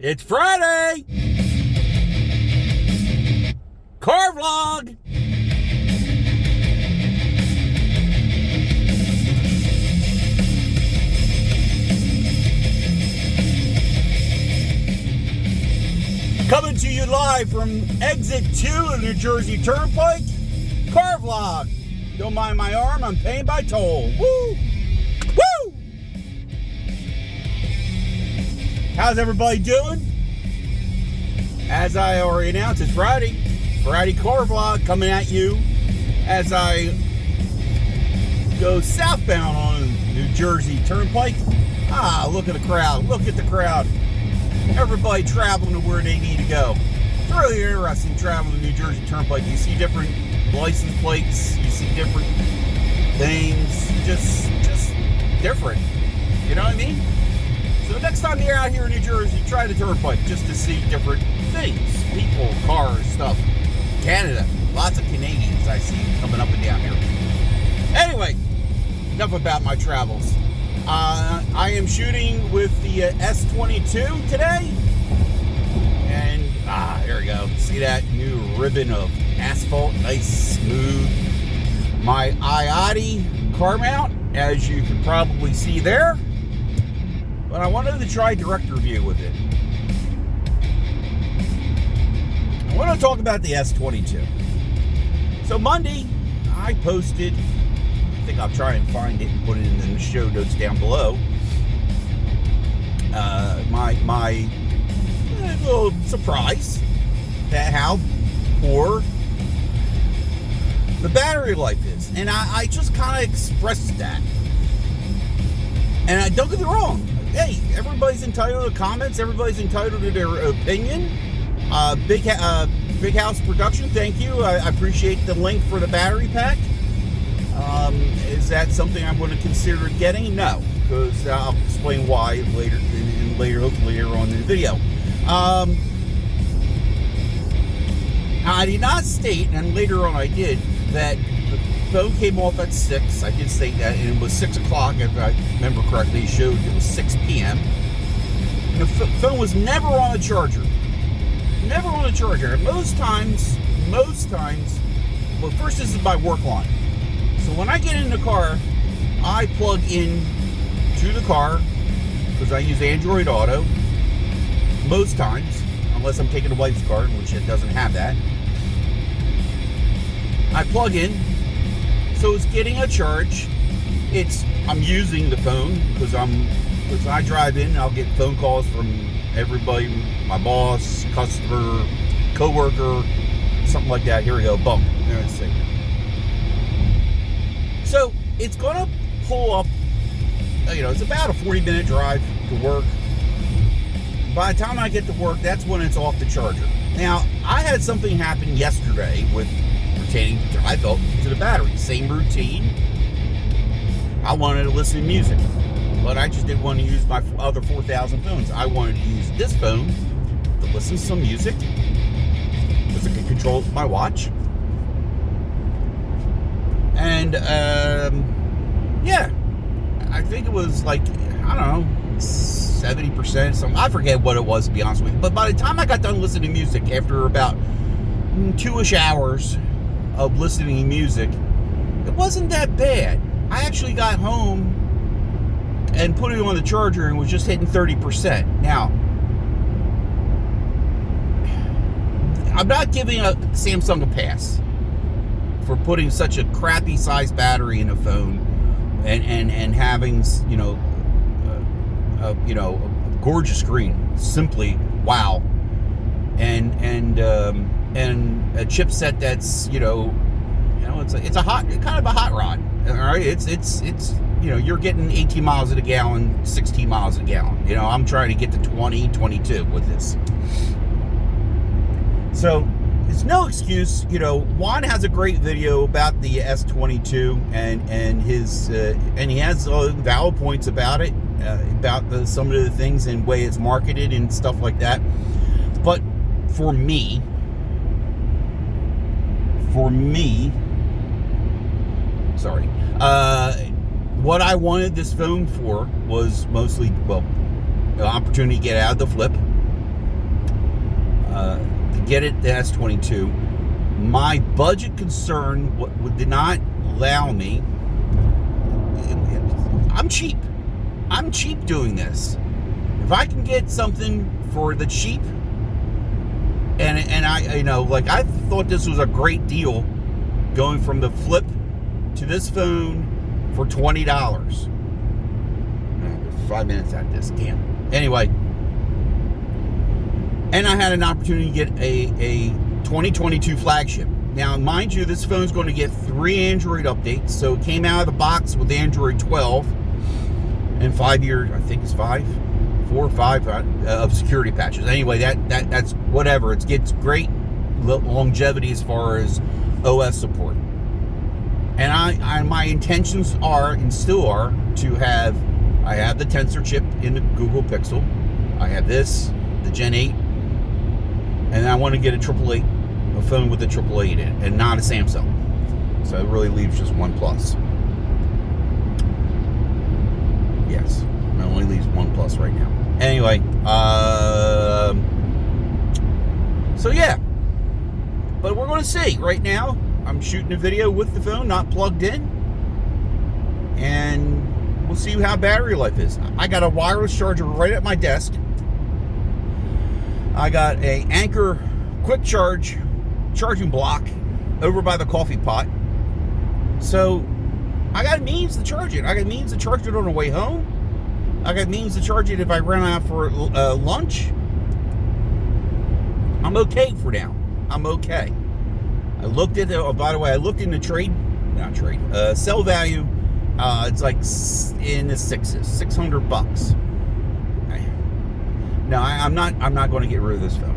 It's Friday! Car vlog! Coming to you live from exit 2 of New Jersey Turnpike. Car vlog. Don't mind my arm, I'm paying by toll. Woo! Woo! How's everybody doing? As I already announced, it's Friday. Friday car vlog coming at you as I go southbound on New Jersey Turnpike. Ah, look at the crowd. Look at the crowd. Everybody traveling to where they need to go. It's really interesting traveling to New Jersey Turnpike. You see different license plates. You see different things. Just different. You know what I mean? So the next time you're out here in New Jersey, try the Turnpike just to see different things. People, cars, stuff. Canada. Lots of Canadians I see coming up and down here. Anyway, enough about my travels. I am shooting with the S22 today. And, there we go. See that new ribbon of asphalt? Nice, smooth. My IATI car mount, as you can probably see there. But I wanted to try director view with it. I want to talk about the S22. So Monday, I posted, I think I'll try and find it and put it in the show notes down below. My little surprise at how poor the battery life is. And I just kind of expressed that. And don't get me wrong. Hey, everybody's entitled to comments. Everybody's entitled to their opinion. Big House Production, thank you. I appreciate the link for the battery pack. Is that something I'm going to consider getting? No, because I'll explain why later, hopefully later on in the video. I did not state, and later on I did, that the phone came off at 6. I did state that, and it was 6 o'clock, if I remember correctly. It showed it was 6 p.m. And the phone was never on a charger. Never on a charger. Most times, well, first, this is my work line. So when I get in the car, I plug in to the car, because I use Android Auto, most times, unless I'm taking the wife's car, which it doesn't have that. I plug in, so it's getting a charge. I'm using the phone, because I drive in, and I'll get phone calls from everybody, my boss, customer, coworker, something like that. Here we go, bump. Let's see. So it's going to pull up, it's about a 40-minute drive to work. By the time I get to work, that's when it's off the charger. Now, I had something happen yesterday pertaining, I felt, to the battery. Same routine. I wanted to listen to music, but I just didn't want to use my other 4,000 phones. I wanted to use this phone to listen to some music, because I can control my watch. And, yeah, I think it was like, I don't know, 70%, something. I forget what it was, to be honest with you. But by the time I got done listening to music, after about 2-ish hours of listening to music, it wasn't that bad. I actually got home and put it on the charger and was just hitting 30%. Now, I'm not giving Samsung a pass for putting such a crappy size battery in a phone and having, a gorgeous screen. Simply wow. And a chipset that's, it's a hot, kind of a hot rod. All right, it's you're getting 18 miles a gallon, 16 miles a gallon. I'm trying to get to 20, 22 with this. So it's no excuse. Juan has a great video about the S22 and his and he has valid points about it, about some of the things and way it's marketed and stuff like that. But for me, sorry, what I wanted this phone for was mostly, the opportunity to get out of the flip. to get it, the S22. My budget concern did not allow me. I'm cheap. I'm cheap doing this. If I can get something for the cheap, and I, like, I thought this was a great deal, going from the Flip to this phone for $20. 5 minutes at this, damn. Anyway, and I had an opportunity to get a 2022 flagship. Now, mind you, this phone's going to get 3 Android updates. So it came out of the box with Android 12 and 5 years, I think it's 4 or 5 of security patches. Anyway, that's whatever. It gets great longevity as far as OS support. And my intentions are, and still are, to have, I have the Tensor chip in the Google Pixel. I have this, the Gen 8, and I want to get a phone with a 888 in it, and not a Samsung. So it really leaves just OnePlus. Yes, it only leaves OnePlus right now. Anyway, so yeah, but we're going to see. Right now, I'm shooting a video with the phone not plugged in, and we'll see how battery life is. I got a wireless charger right at my desk. I got a Anker quick charging block over by the coffee pot. So I got means to charge it. I got means to charge it on the way home. I got means to charge it if I run out for lunch. I'm okay for now. I'm okay. I looked at by the way, I looked into sell value. It's like in the sixes, $600. No, I'm not going to get rid of this phone.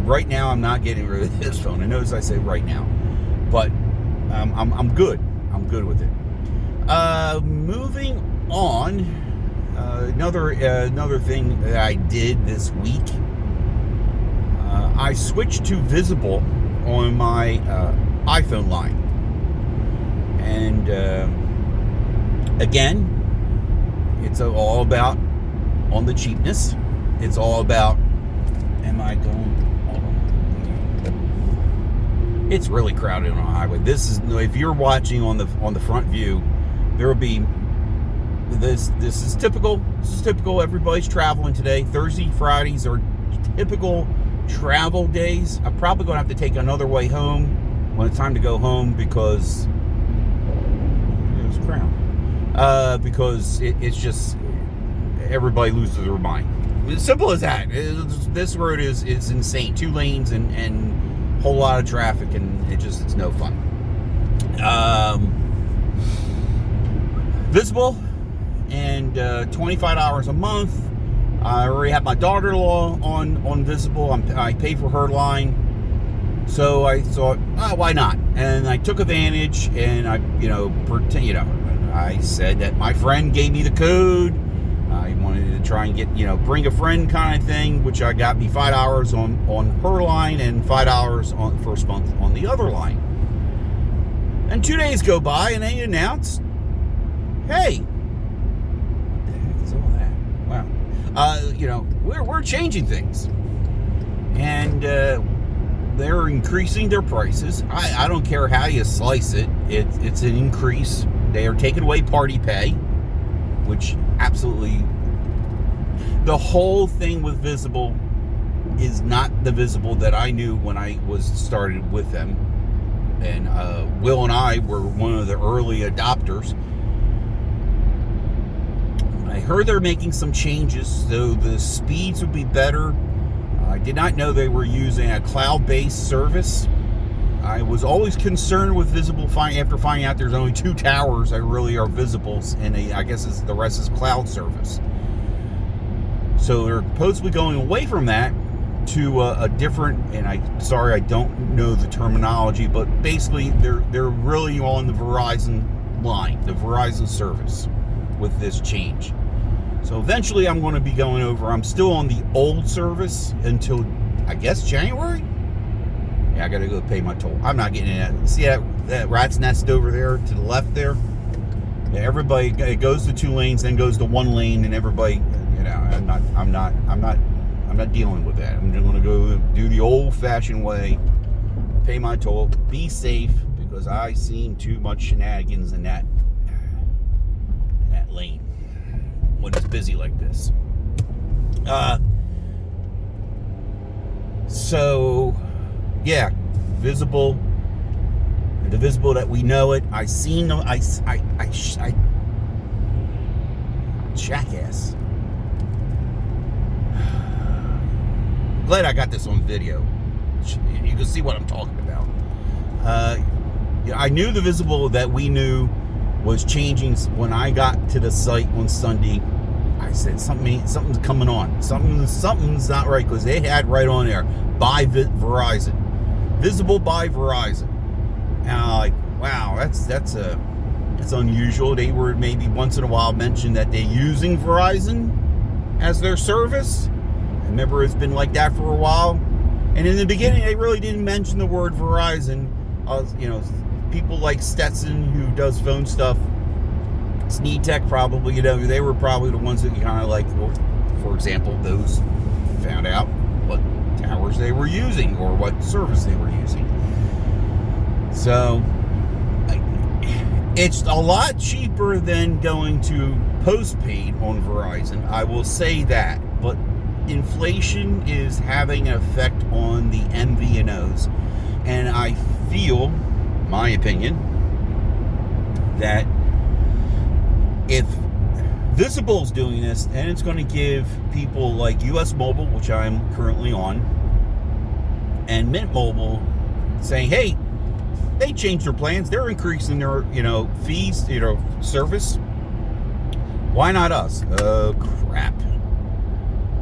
Right now, I'm not getting rid of this phone. I notice I say right now, but I'm good. I'm good with it. Moving on, another thing that I did this week. I switched to Visible on my iPhone line, and again, it's all about on the cheapness. It's all about. Am I going? Hold on. It's really crowded on the highway. This is, if you're watching on the front view, there will be this is typical. This is typical. Everybody's traveling today. Thursday, Fridays are typical travel days. I'm probably going to have to take another way home when it's time to go home because there's a crowd. Because it's just everybody loses their mind. As simple as that. This road is insane. 2 lanes and a whole lot of traffic, and it's no fun. Visible, and $25 a month. I already have my daughter-in-law on Visible. I pay for her line, so I thought, why not? And I took advantage, and I said that my friend gave me the code. I wanted to try and get, bring a friend kind of thing, which I got me $5 on her line and $5 on the first month on the other line. And 2 days go by and they announced, hey, what the heck is all that? Wow. We're changing things. And they're increasing their prices. I don't care how you slice it. It's an increase. They are taking away party pay, which absolutely, the whole thing with Visible is not the Visible that I knew when I was started with them. And Will and I were one of the early adopters. I heard they're making some changes, so the speeds would be better. I did not know they were using a cloud-based service. I was always concerned with Visible after finding out there's only 2 towers that really are visibles, and I guess the rest is cloud service. So they're supposedly going away from that to a different, and I'm sorry I don't know the terminology, but basically they're really on the Verizon line, the Verizon service with this change. So eventually I'm going to be going over. I'm still on the old service until, I guess, January. Yeah, I got to go pay my toll. I'm not getting in that. See that rat's nest over there to the left there? Yeah, everybody, it goes to 2 lanes, then goes to 1 lane, and everybody, I'm not I'm not dealing with that. I'm just going to go do the old-fashioned way, pay my toll, be safe, because I seen too much shenanigans in that lane when it's busy like this. So, yeah, visible. The visible that we know it. I seen them. I jackass. Glad I got this on video. You can see what I'm talking about. I knew the visible that we knew was changing when I got to the site on Sunday. I said something's coming on. Something's not right, because they had right on there, by Verizon, visible by Verizon. And I'm like, wow, that's unusual. They were maybe once in a while mentioned that they're using Verizon as their service. I remember it's been like that for a while. And in the beginning, they really didn't mention the word Verizon. People like Stetson, who does phone stuff, Sneed Tech probably, they were probably the ones that you kind of like, for example, those found out what towers they were using or what service they were using. So, it's a lot cheaper than going to postpaid on Verizon, I will say that. But inflation is having an effect on the MVNOs. And I feel, my opinion, that if Visible's doing this, and it's going to give people like US Mobile, which I'm currently on, and Mint Mobile saying, hey, they changed their plans, they're increasing their, fees, service. Why not us? Oh, crap.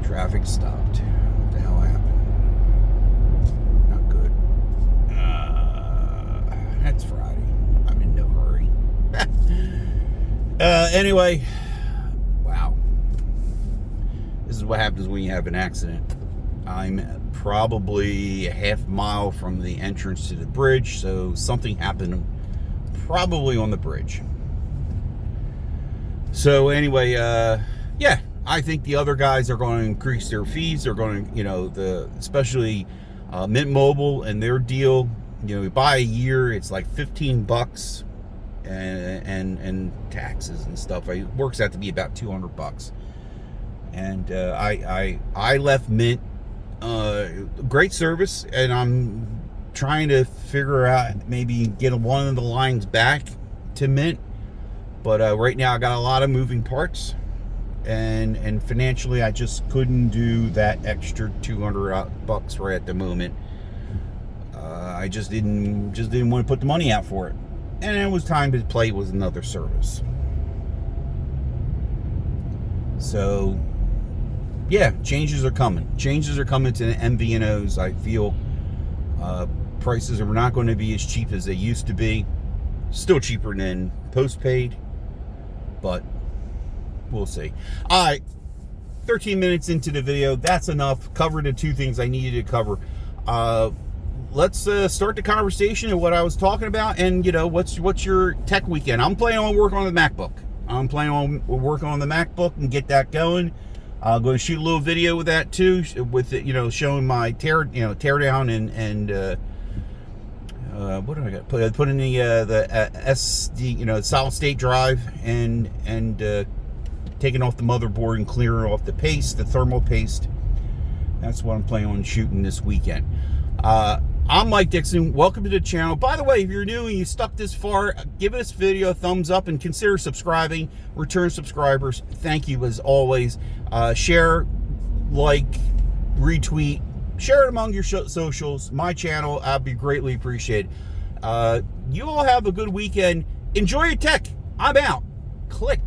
Traffic stopped. What the hell happened? Not good. That's Friday. I'm in no hurry. Anyway, wow. This is what happens when you have an accident. I'm probably a half mile from the entrance to the bridge, so something happened probably on the bridge. So anyway, yeah, I think the other guys are going to increase their fees. They're going to, especially Mint Mobile and their deal. You buy a year, it's like $15, and taxes and stuff. It works out to be about $200. And I left Mint. Great service, and I'm trying to figure out maybe get one of the lines back to Mint. But right now I got a lot of moving parts, and financially I just couldn't do that extra $200 right at the moment. I just didn't want to put the money out for it, and it was time to play with another service. So yeah, changes are coming. Changes are coming to the MVNOs. I feel prices are not going to be as cheap as they used to be. Still cheaper than postpaid, but we'll see. All right, 13 minutes into the video. That's enough. Covered the two things I needed to cover. Let's start the conversation of what I was talking about. And what's your tech weekend? I'm planning on working on the MacBook. I'm planning on working on the MacBook and get that going. I'm going to shoot a little video with that too, with it, showing my tear down and what do I got? Put in the SD, solid state drive, and taking off the motherboard and clearing off the paste, the thermal paste. That's what I'm planning on shooting this weekend. I'm Mike Dixon. Welcome to the channel. By the way, if you're new and you stuck this far, give this video a thumbs up and consider subscribing. Return subscribers, thank you as always. Share, like, retweet, share it among your socials, my channel. I'd be greatly appreciated. You all have a good weekend. Enjoy your tech. I'm out. Click.